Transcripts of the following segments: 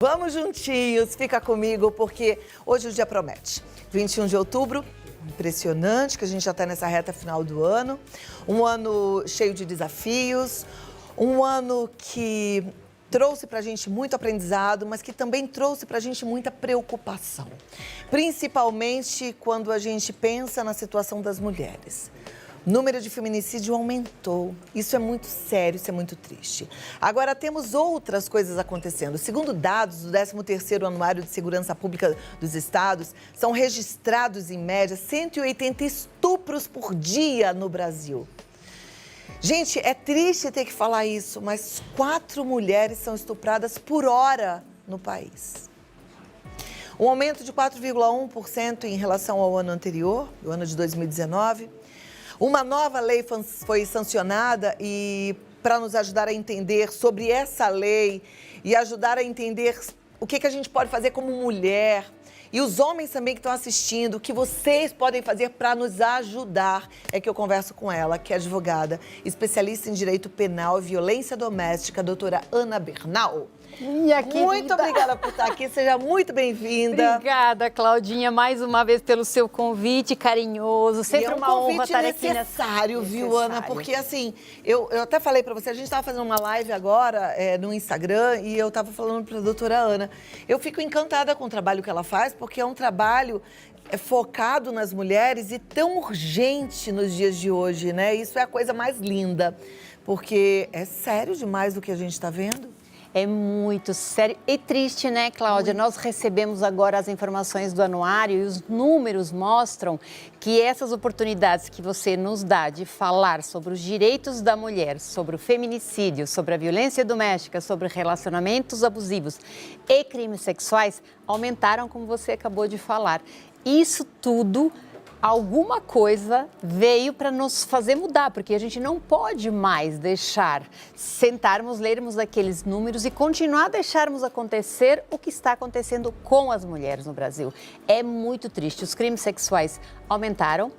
Vamos juntinhos, fica comigo, porque hoje o dia promete. 21 de outubro, impressionante que a gente já está nessa reta final do ano. Um ano cheio de desafios, um ano que trouxe para a gente muito aprendizado, mas que também trouxe para a gente muita preocupação. Principalmente quando a gente pensa na situação das mulheres. O número de feminicídio aumentou. Isso é muito sério, isso é muito triste. Agora, temos outras coisas acontecendo. Segundo dados do 13º Anuário de Segurança Pública dos Estados, são registrados, em média, 180 estupros por dia no Brasil. Gente, é triste ter que falar isso, mas 4 mulheres são estupradas por hora no país. Um aumento de 4,1% em relação ao ano anterior, o ano de 2019. Uma nova lei foi sancionada e para nos ajudar a entender sobre essa lei e ajudar a entender o que a gente pode fazer como mulher e os homens também que estão assistindo, o que vocês podem fazer para nos ajudar, é que eu converso com ela, que é advogada, especialista em direito penal e violência doméstica, a doutora Ana Bernal. Muito obrigada por estar aqui, seja muito bem-vinda. Obrigada, Claudinha, mais uma vez pelo seu convite carinhoso. Sempre uma honra estar aqui. É um convite necessário, viu, Ana? Porque assim, eu até falei para você, a gente estava fazendo uma live agora no Instagram e eu estava falando para a doutora Ana. Eu fico encantada com o trabalho que ela faz, porque é um trabalho focado nas mulheres e tão urgente nos dias de hoje, né? Isso é a coisa mais linda, porque é sério demais o que a gente está vendo. É muito sério e triste, né, Cláudia? Nós recebemos agora as informações do anuário e os números mostram que essas oportunidades que você nos dá de falar sobre os direitos da mulher, sobre o feminicídio, sobre a violência doméstica, sobre relacionamentos abusivos e crimes sexuais aumentaram, como você acabou de falar. Isso tudo, alguma coisa veio para nos fazer mudar, porque a gente não pode mais deixar sentarmos, lermos aqueles números e continuar a deixarmos acontecer o que está acontecendo com as mulheres no Brasil. É muito triste. Os crimes sexuais aumentaram.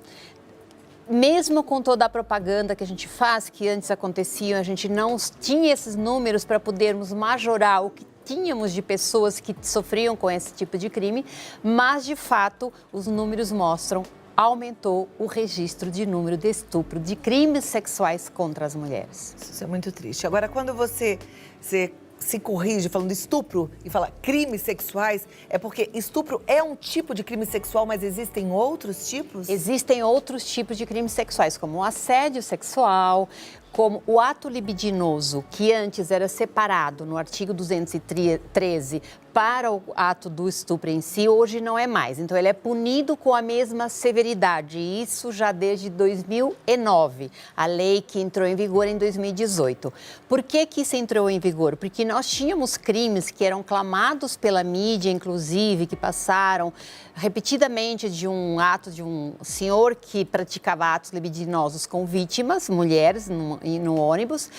Mesmo com toda a propaganda que a gente faz, que antes aconteciam, a gente não tinha esses números para podermos majorar o que tínhamos de pessoas que sofriam com esse tipo de crime, mas, de fato, os números mostram aumentou o registro de número de estupro, de crimes sexuais contra as mulheres. Isso é muito triste. Agora, quando você se corrige falando estupro e fala crimes sexuais, é porque estupro é um tipo de crime sexual, mas existem outros tipos? Existem outros tipos de crimes sexuais, como o assédio sexual, como o ato libidinoso, que antes era separado no artigo 213 para o ato do estupro em si, hoje não é mais. Então, ele é punido com a mesma severidade, e isso já desde 2009, a lei que entrou em vigor em 2018. Por que isso entrou em vigor? Porque nós tínhamos crimes que eram clamados pela mídia, inclusive, que passaram repetidamente de um ato de um senhor que praticava atos libidinosos com vítimas, mulheres, no ônibus,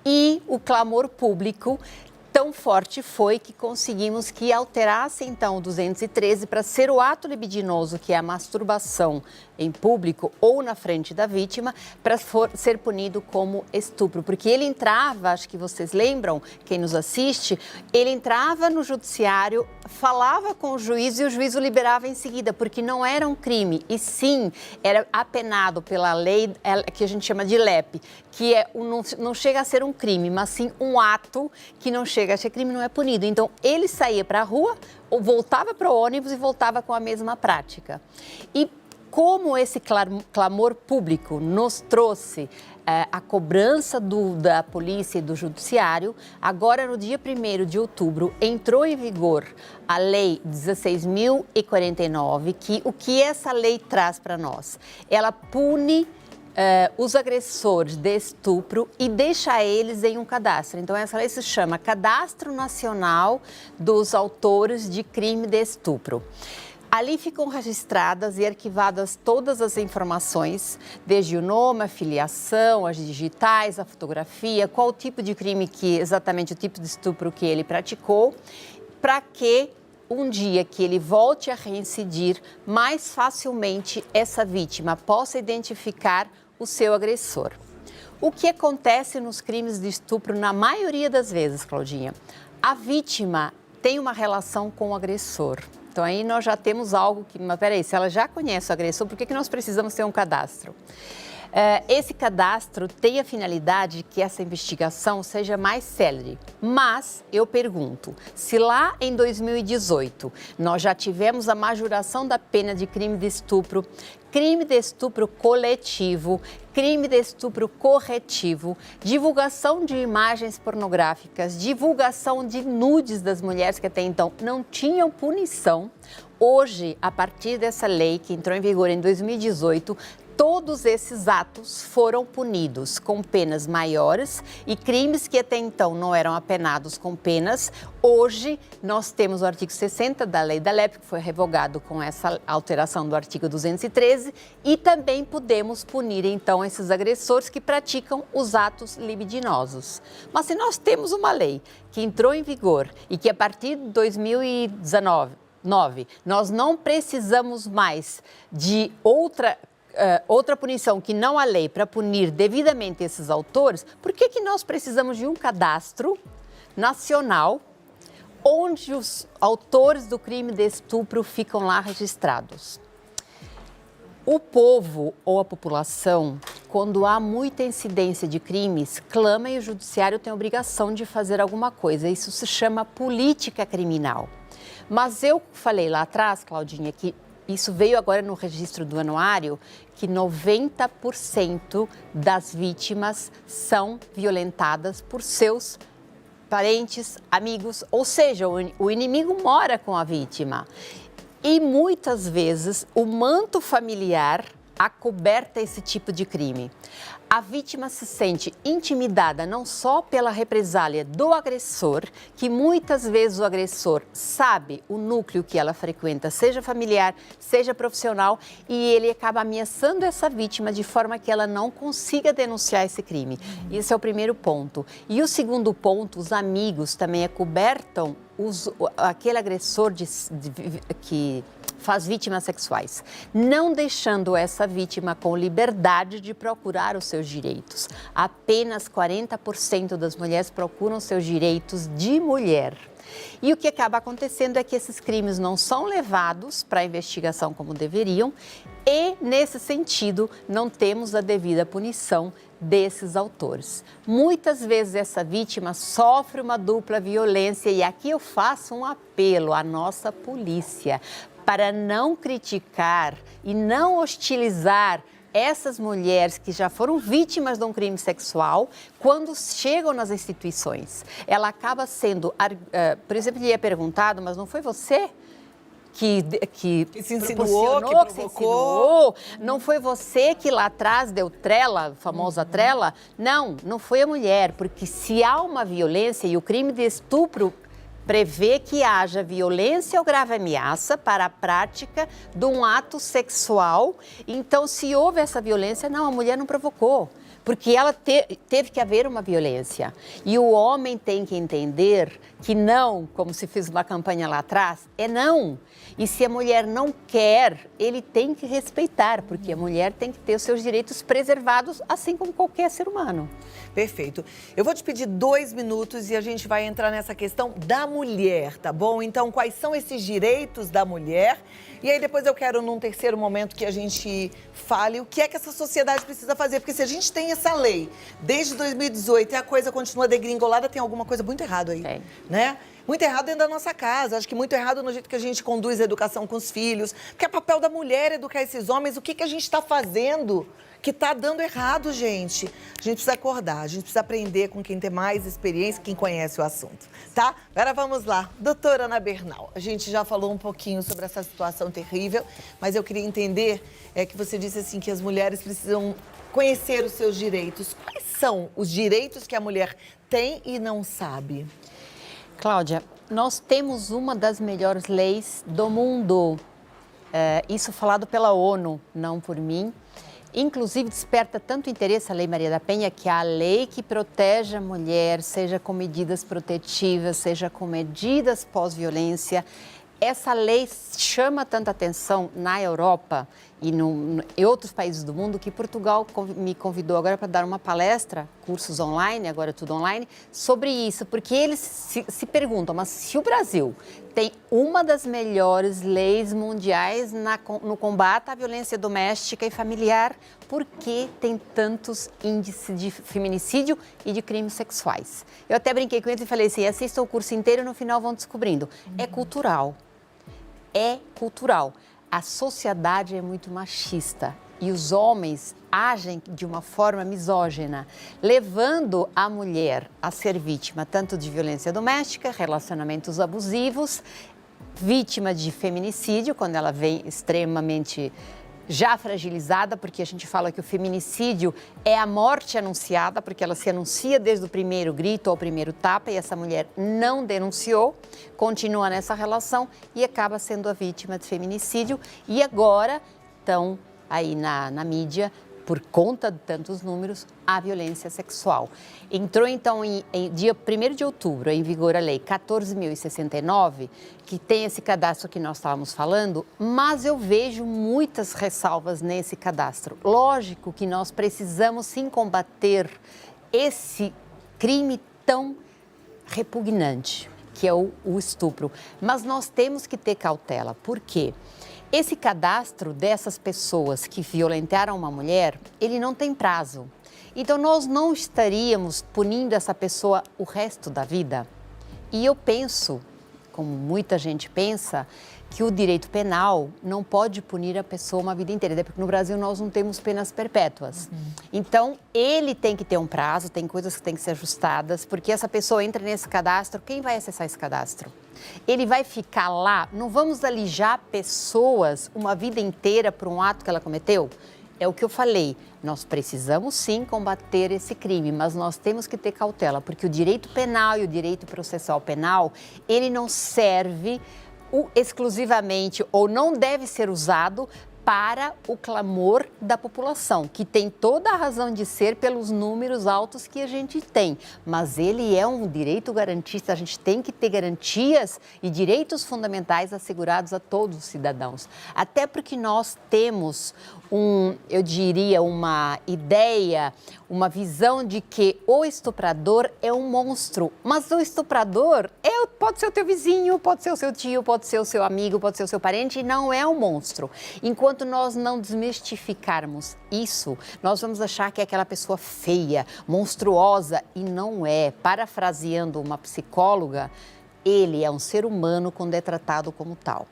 e o clamor público tão forte foi que conseguimos que alterasse, então, o 213 para ser o ato libidinoso, que é a masturbação em público ou na frente da vítima, para ser punido como estupro. Porque ele entrava, acho que vocês lembram, quem nos assiste, ele entrava no judiciário, falava com o juiz e o juiz o liberava em seguida, porque não era um crime, e sim, era apenado pela lei que a gente chama de LEP, que não chega a ser um crime, mas sim um ato que não chega a ser crime, não é punido. Então, ele saía para a rua, ou voltava para o ônibus e voltava com a mesma prática. E como esse clamor público nos trouxe a cobrança da polícia e do judiciário, agora no dia 1º de outubro entrou em vigor a Lei 16.049, que o que essa lei traz para nós? Ela pune os agressores de estupro e deixa eles em um cadastro. Então, essa lei se chama Cadastro Nacional dos Autores de Crime de Estupro. Ali ficam registradas e arquivadas todas as informações, desde o nome, a filiação, as digitais, a fotografia, qual o tipo de crime exatamente o tipo de estupro que ele praticou, para que um dia que ele volte a reincidir, mais facilmente essa vítima possa identificar o seu agressor. O que acontece nos crimes de estupro, na maioria das vezes, Claudinha? A vítima tem uma relação com o agressor. Então, aí nós já temos algo que... Mas, peraí, se ela já conhece o agressor, por que nós precisamos ter um cadastro? Esse cadastro tem a finalidade de que essa investigação seja mais célere. Mas, eu pergunto, se lá em 2018 nós já tivemos a majoração da pena de crime de estupro coletivo, crime de estupro corretivo, divulgação de imagens pornográficas, divulgação de nudes das mulheres que até então não tinham punição, hoje, a partir dessa lei que entrou em vigor em 2018, todos esses atos foram punidos com penas maiores e crimes que até então não eram apenados com penas. Hoje, nós temos o artigo 60 da Lei da LEP, que foi revogado com essa alteração do artigo 213, e também podemos punir, então, esses agressores que praticam os atos libidinosos. Mas se nós temos uma lei que entrou em vigor e que a partir de 2019, nós não precisamos mais de outra punição que não a lei para punir devidamente esses autores, por que nós precisamos de um cadastro nacional onde os autores do crime de estupro ficam lá registrados? O povo ou a população, quando há muita incidência de crimes, clama e o judiciário tem a obrigação de fazer alguma coisa. Isso se chama política criminal. Mas eu falei lá atrás, Claudinha, que isso veio agora no registro do anuário, que 90% das vítimas são violentadas por seus parentes, amigos, ou seja, o inimigo mora com a vítima. E muitas vezes o manto familiar acoberta esse tipo de crime. A vítima se sente intimidada não só pela represália do agressor, que muitas vezes o agressor sabe o núcleo que ela frequenta, seja familiar, seja profissional, e ele acaba ameaçando essa vítima de forma que ela não consiga denunciar esse crime. Esse é o primeiro ponto. E o segundo ponto, os amigos também acobertam aquele agressor que faz vítimas sexuais, não deixando essa vítima com liberdade de procurar os seus direitos. Apenas 40% das mulheres procuram seus direitos de mulher. E o que acaba acontecendo é que esses crimes não são levados para a investigação como deveriam e, nesse sentido, não temos a devida punição desses autores. Muitas vezes essa vítima sofre uma dupla violência e aqui eu faço um apelo à nossa polícia para não criticar e não hostilizar essas mulheres que já foram vítimas de um crime sexual quando chegam nas instituições. Ela acaba sendo, por exemplo, lhe é perguntado, mas não foi você que se insinuou, que provocou? Não foi você que lá atrás deu trela, a famosa trela? Não foi a mulher, porque se há uma violência e o crime de estupro prevê que haja violência ou grave ameaça para a prática de um ato sexual. Então, se houve essa violência, não, a mulher não provocou, porque ela teve que haver uma violência. E o homem tem que entender que não, como se fez uma campanha lá atrás, é não. E se a mulher não quer, ele tem que respeitar, porque a mulher tem que ter os seus direitos preservados, assim como qualquer ser humano. Perfeito. Eu vou te pedir 2 minutos e a gente vai entrar nessa questão da mulher, tá bom? Então, quais são esses direitos da mulher? E aí depois eu quero, num terceiro momento, que a gente fale o que é que essa sociedade precisa fazer. Porque se a gente tem essa lei desde 2018 e a coisa continua degringolada, tem alguma coisa muito errada aí, né? Muito errado dentro da nossa casa, acho que muito errado no jeito que a gente conduz a educação com os filhos, porque é papel da mulher educar esses homens, o que a gente está fazendo que está dando errado, gente? A gente precisa acordar, a gente precisa aprender com quem tem mais experiência, quem conhece o assunto, tá? Agora vamos lá, doutora Ana Bernal, a gente já falou um pouquinho sobre essa situação terrível, mas eu queria entender que você disse assim que as mulheres precisam conhecer os seus direitos. Quais são os direitos que a mulher tem e não sabe? Cláudia, nós temos uma das melhores leis do mundo, isso falado pela ONU, não por mim. Inclusive, desperta tanto interesse a Lei Maria da Penha, que é a lei que protege a mulher, seja com medidas protetivas, seja com medidas pós-violência. Essa lei chama tanta atenção na Europa e em outros países do mundo, que Portugal me convidou agora para dar uma palestra, cursos online, agora tudo online, sobre isso, porque eles se perguntam, mas se o Brasil tem uma das melhores leis mundiais no combate à violência doméstica e familiar, por que tem tantos índices de feminicídio e de crimes sexuais? Eu até brinquei com eles e falei assim, assistam o curso inteiro e no final vão descobrindo. É cultural. É cultural. A sociedade é muito machista e os homens agem de uma forma misógina, levando a mulher a ser vítima tanto de violência doméstica, relacionamentos abusivos, vítima de feminicídio, quando ela vem extremamente já fragilizada, porque a gente fala que o feminicídio é a morte anunciada, porque ela se anuncia desde o primeiro grito ou o primeiro tapa e essa mulher não denunciou, continua nessa relação e acaba sendo a vítima de feminicídio. E agora estão aí na mídia, por conta de tantos números, a violência sexual. Entrou, então, em dia 1º de outubro, em vigor a lei 14.069, que tem esse cadastro que nós estávamos falando, mas eu vejo muitas ressalvas nesse cadastro. Lógico que nós precisamos, sim, combater esse crime tão repugnante, que é o estupro. Mas nós temos que ter cautela. Por quê? Esse cadastro dessas pessoas que violentaram uma mulher, ele não tem prazo. Então, nós não estaríamos punindo essa pessoa o resto da vida. E eu penso, como muita gente pensa, que o direito penal não pode punir a pessoa uma vida inteira, até porque no Brasil nós não temos penas perpétuas. Então, ele tem que ter um prazo, tem coisas que têm que ser ajustadas, porque essa pessoa entra nesse cadastro, quem vai acessar esse cadastro? Ele vai ficar lá, não vamos alijar pessoas uma vida inteira por um ato que ela cometeu? É o que eu falei, nós precisamos sim combater esse crime, mas nós temos que ter cautela, porque o direito penal e o direito processual penal, ele não serve exclusivamente ou não deve ser usado para o clamor da população, que tem toda a razão de ser pelos números altos que a gente tem. Mas ele é um direito garantista, a gente tem que ter garantias e direitos fundamentais assegurados a todos os cidadãos. Até porque nós temos eu diria, uma ideia, uma visão de que o estuprador é um monstro. Mas o estuprador pode ser o teu vizinho, pode ser o seu tio, pode ser o seu amigo, pode ser o seu parente, e não é um monstro. Enquanto nós não desmistificarmos isso, nós vamos achar que é aquela pessoa feia, monstruosa, e não é. Parafraseando uma psicóloga, ele é um ser humano quando é tratado como tal.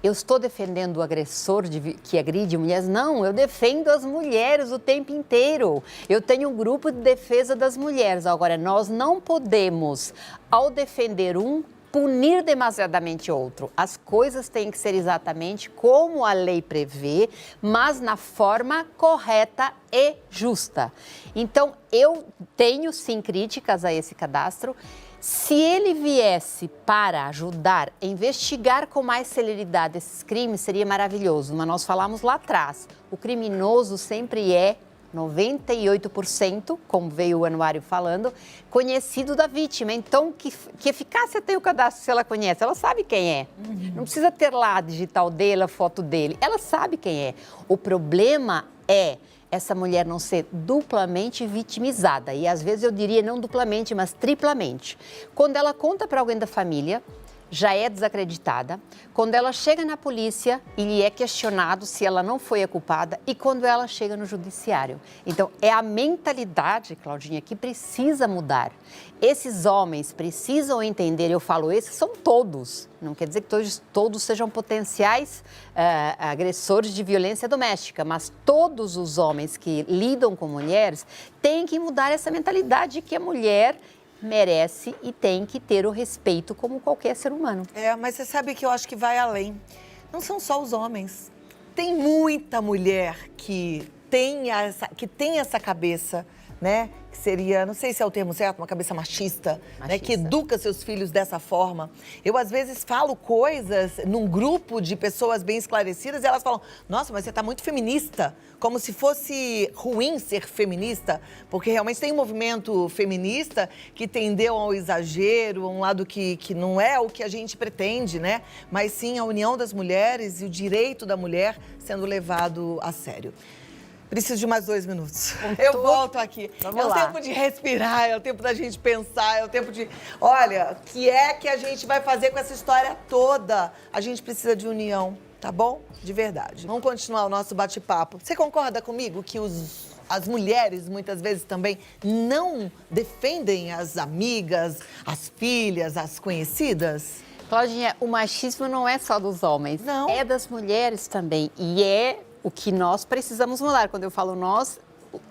Eu estou defendendo o agressor que agride mulheres? Não, eu defendo as mulheres o tempo inteiro. Eu tenho um grupo de defesa das mulheres. Agora, nós não podemos, ao defender um, punir demasiadamente outro. As coisas têm que ser exatamente como a lei prevê, mas na forma correta e justa. Então, eu tenho sim críticas a esse cadastro. Se ele viesse para ajudar a investigar com mais celeridade esses crimes, seria maravilhoso. Mas nós falamos lá atrás, o criminoso sempre é 98%, como veio o anuário falando, conhecido da vítima. Então, que eficácia tem o cadastro se ela conhece? Ela sabe quem é. Não precisa ter lá a digital dele, a foto dele. Ela sabe quem é. O problema é essa mulher não ser duplamente vitimizada. E às vezes eu diria não duplamente, mas triplamente. Quando ela conta para alguém da família, já é desacreditada. Quando ela chega na polícia, ele é questionado se ela não foi a culpada. E quando ela chega no judiciário. Então, é a mentalidade, Claudinha, que precisa mudar. Esses homens precisam entender, eu falo esses, são todos. Não quer dizer que todos sejam potenciais agressores de violência doméstica, mas todos os homens que lidam com mulheres têm que mudar essa mentalidade de que a mulher merece e tem que ter o respeito como qualquer ser humano. Mas você sabe que eu acho que vai além. Não são só os homens. Tem muita mulher que tem essa cabeça, né? que seria, não sei se é o termo certo, uma cabeça machista, né, que educa seus filhos dessa forma. Eu, às vezes, falo coisas num grupo de pessoas bem esclarecidas e elas falam, nossa, mas você está muito feminista, como se fosse ruim ser feminista, porque realmente tem um movimento feminista que tendeu ao exagero, a um lado que não é o que a gente pretende, né? Mas sim a união das mulheres e o direito da mulher sendo levado a sério. Preciso de mais 2 minutos. Eu volto aqui. Vamos o lá. tempo de respirar, é o tempo da gente pensar, é o tempo de... Olha, o que é que a gente vai fazer com essa história toda? A gente precisa de união, tá bom? De verdade. Vamos continuar o nosso bate-papo. Você concorda comigo que as mulheres, muitas vezes, também não defendem as amigas, as filhas, as conhecidas? Claudinha, o machismo não é só dos homens, Não. É das mulheres também. E é o que nós precisamos mudar. Quando eu falo nós,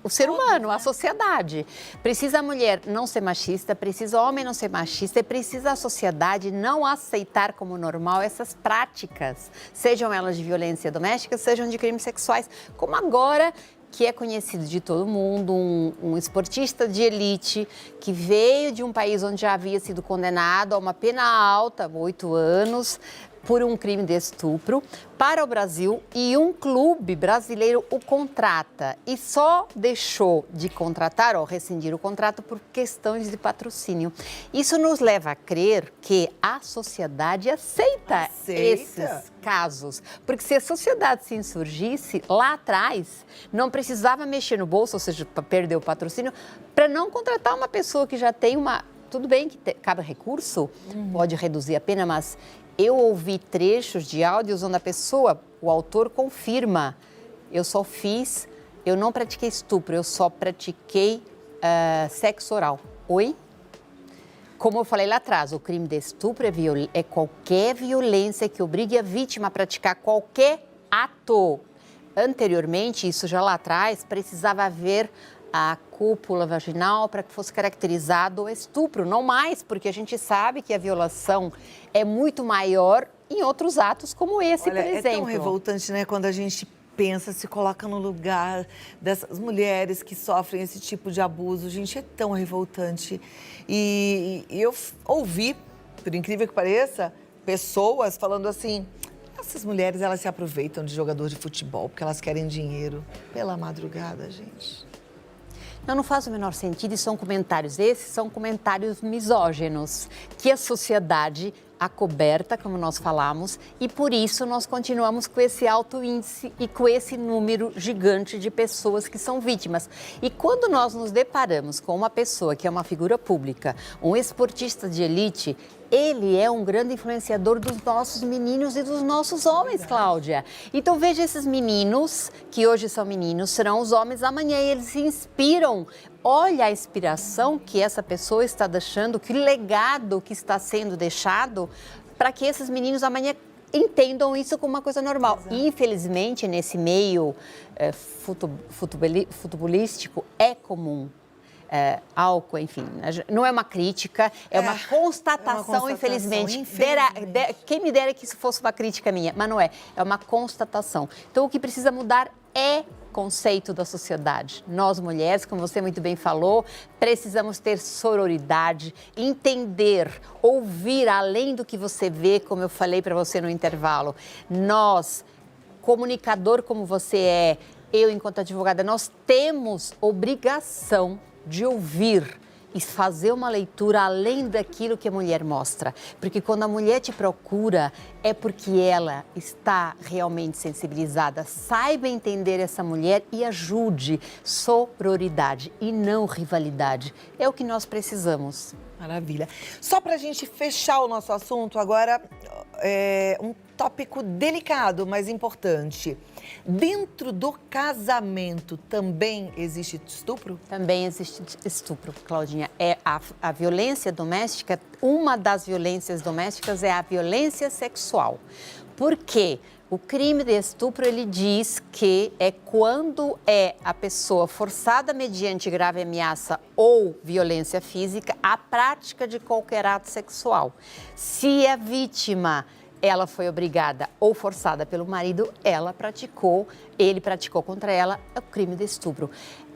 o ser humano, a sociedade. Precisa a mulher não ser machista, precisa o homem não ser machista e precisa a sociedade não aceitar como normal essas práticas, sejam elas de violência doméstica, sejam de crimes sexuais, como agora que é conhecido de todo mundo, um esportista de elite que veio de um país onde já havia sido condenado a uma pena alta, 8 anos, por um crime de estupro, para o Brasil, e um clube brasileiro o contrata e só deixou de contratar ou rescindir o contrato por questões de patrocínio. Isso nos leva a crer que a sociedade aceita esses casos, porque se a sociedade se insurgisse lá atrás, não precisava mexer no bolso, ou seja, para perder o patrocínio, para não contratar uma pessoa que já tem uma... Tudo bem que cabe recurso, pode reduzir a pena, mas eu ouvi trechos de áudios onde a pessoa, o autor, confirma: eu não pratiquei estupro, eu só pratiquei sexo oral. Oi? Como eu falei lá atrás, o crime de estupro é qualquer violência que obrigue a vítima a praticar qualquer ato. Anteriormente, isso já lá atrás, precisava haver a cópula vaginal para que fosse caracterizado o estupro, não mais, porque a gente sabe que a violação é muito maior em outros atos como esse, Olha, por exemplo. É tão revoltante, né, quando a gente pensa, se coloca no lugar dessas mulheres que sofrem esse tipo de abuso. Gente, é tão revoltante. E eu ouvi, por incrível que pareça, pessoas falando assim: essas mulheres, elas se aproveitam de jogador de futebol porque elas querem dinheiro. Pela madrugada, gente. Não faz o menor sentido, e são comentários misóginos, que a sociedade acoberta, como nós falamos, e por isso nós continuamos com esse alto índice e com esse número gigante de pessoas que são vítimas. E quando nós nos deparamos com uma pessoa que é uma figura pública, um esportista de elite, ele é um grande influenciador dos nossos meninos e dos nossos homens, Cláudia. Então veja, esses meninos, que hoje são meninos, serão os homens amanhã, e eles se inspiram. Olha a inspiração que essa pessoa está deixando, que legado que está sendo deixado, para que esses meninos amanhã entendam isso como uma coisa normal. Exato. Infelizmente, nesse meio futebolístico, é comum. Álcool, enfim, não é uma crítica, é uma constatação, infelizmente. Quem me dera que isso fosse uma crítica minha, mas não é, é uma constatação. Então, o que precisa mudar é conceito da sociedade. Nós, mulheres, como você muito bem falou, precisamos ter sororidade, entender, ouvir além do que você vê, como eu falei para você no intervalo. Nós, comunicador como você é, eu, enquanto advogada, nós temos obrigação de ouvir e fazer uma leitura além daquilo que a mulher mostra. Porque quando a mulher te procura, é porque ela está realmente sensibilizada. Saiba entender essa mulher e ajude. Sororidade e não rivalidade. É o que nós precisamos. Maravilha. Só para a gente fechar o nosso assunto, agora um tópico delicado, mas importante. Dentro do casamento também existe estupro? Também existe estupro, Claudinha. É a violência doméstica, uma das violências domésticas é a violência sexual. Por quê? O crime de estupro, ele diz que é quando é a pessoa forçada mediante grave ameaça ou violência física a prática de qualquer ato sexual. Se a vítima, ela foi obrigada ou forçada pelo marido, ele praticou contra ela o crime de estupro.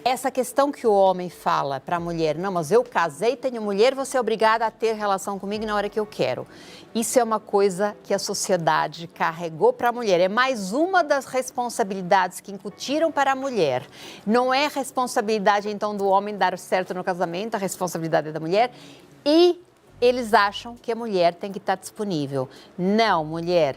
Essa questão que o homem fala para a mulher, não, mas eu casei, tenho mulher, você é obrigada a ter relação comigo na hora que eu quero. Isso é uma coisa que a sociedade carregou para a mulher. É mais uma das responsabilidades que incutiram para a mulher. Não é responsabilidade, então, do homem dar certo no casamento, a responsabilidade é da mulher. E eles acham que a mulher tem que estar disponível. Não, mulher,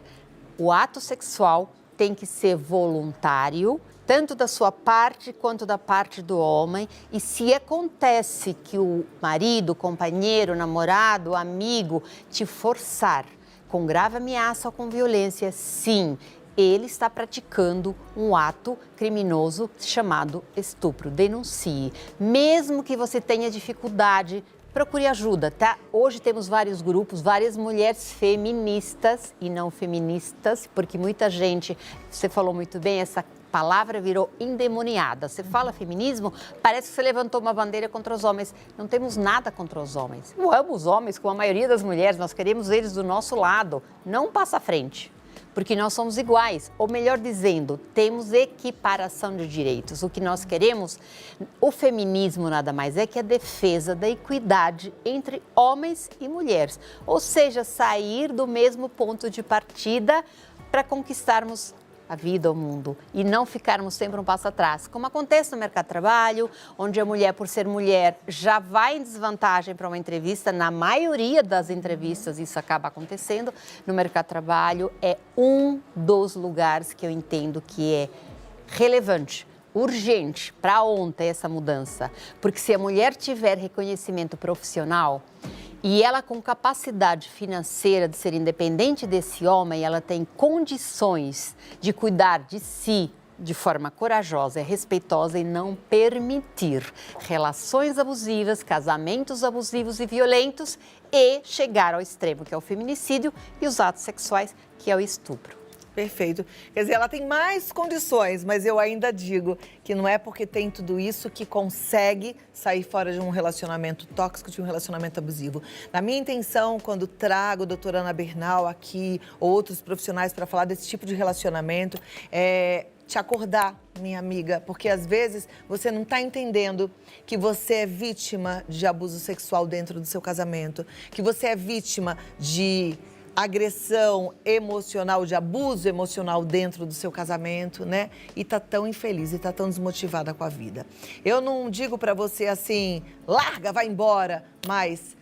o ato sexual tem que ser voluntário, tanto da sua parte quanto da parte do homem. E se acontece que o marido, companheiro, namorado, amigo te forçar com grave ameaça ou com violência, sim, ele está praticando um ato criminoso chamado estupro. Denuncie. Mesmo que você tenha dificuldade, procure ajuda, tá? Hoje temos vários grupos, várias mulheres feministas e não feministas, porque muita gente, você falou muito bem, essa palavra virou endemoniada. Você fala feminismo, parece que você levantou uma bandeira contra os homens. Não temos nada contra os homens. Eu amo os homens, como a maioria das mulheres, nós queremos eles do nosso lado, não passa à frente. Porque nós somos iguais, ou melhor dizendo, temos equiparação de direitos. O que nós queremos, o feminismo nada mais é que a defesa da equidade entre homens e mulheres. Ou seja, sair do mesmo ponto de partida para conquistarmos a vida, o mundo, e não ficarmos sempre um passo atrás, como acontece no mercado de trabalho, onde a mulher, por ser mulher, já vai em desvantagem para uma entrevista. Na maioria das entrevistas isso acaba acontecendo. No mercado de trabalho é um dos lugares que eu entendo que é relevante, urgente, para ontem essa mudança, porque se a mulher tiver reconhecimento profissional e ela com capacidade financeira de ser independente desse homem, ela tem condições de cuidar de si de forma corajosa e respeitosa e não permitir relações abusivas, casamentos abusivos e violentos e chegar ao extremo, que é o feminicídio, e os atos sexuais, que é o estupro. Perfeito. Quer dizer, ela tem mais condições, mas eu ainda digo que não é porque tem tudo isso que consegue sair fora de um relacionamento tóxico, de um relacionamento abusivo. Na minha intenção, quando trago a doutora Ana Bernal aqui, ou outros profissionais para falar desse tipo de relacionamento, é te acordar, minha amiga, porque às vezes você não está entendendo que você é vítima de abuso sexual dentro do seu casamento, que você é vítima de agressão emocional, de abuso emocional dentro do seu casamento, né? E tá tão infeliz e tá tão desmotivada com a vida. Eu não digo pra você assim, larga, vai embora, mas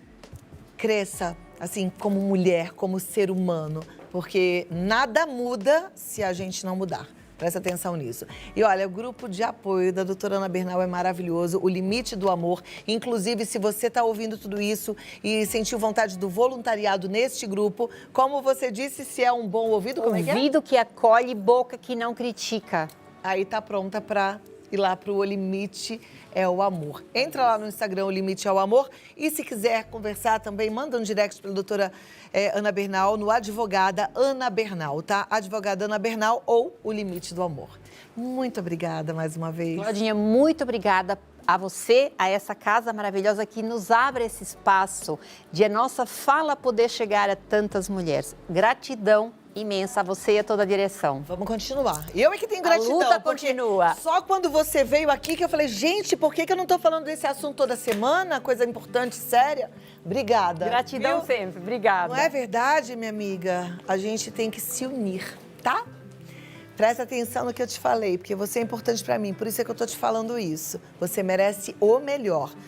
cresça, assim, como mulher, como ser humano, porque nada muda se a gente não mudar. Presta atenção nisso. E olha, o grupo de apoio da doutora Ana Bernal é maravilhoso, o Limite do Amor. Inclusive, se você está ouvindo tudo isso e sentiu vontade do voluntariado neste grupo, como você disse, se é um bom ouvido, como é que é? Ouvido que acolhe, boca que não critica. Aí tá pronta para ir lá pro O Limite é o Amor. Entra lá no Instagram, O Limite é o Amor. E se quiser conversar também, manda um direct para a doutora Ana Bernal, no Advogada Ana Bernal, tá? Advogada Ana Bernal ou O Limite do Amor. Muito obrigada mais uma vez. Claudinha, muito obrigada a você, a essa casa maravilhosa que nos abre esse espaço de a nossa fala poder chegar a tantas mulheres. Gratidão imensa a você e a toda a direção. Vamos continuar. Eu é que tenho gratidão. A luta continua. Só quando você veio aqui que eu falei, gente, por que eu não tô falando desse assunto toda semana? Coisa importante, séria. Obrigada. Gratidão sempre. Obrigada. Não é verdade, minha amiga? A gente tem que se unir, tá? Presta atenção no que eu te falei, porque você é importante pra mim. Por isso é que eu tô te falando isso. Você merece o melhor.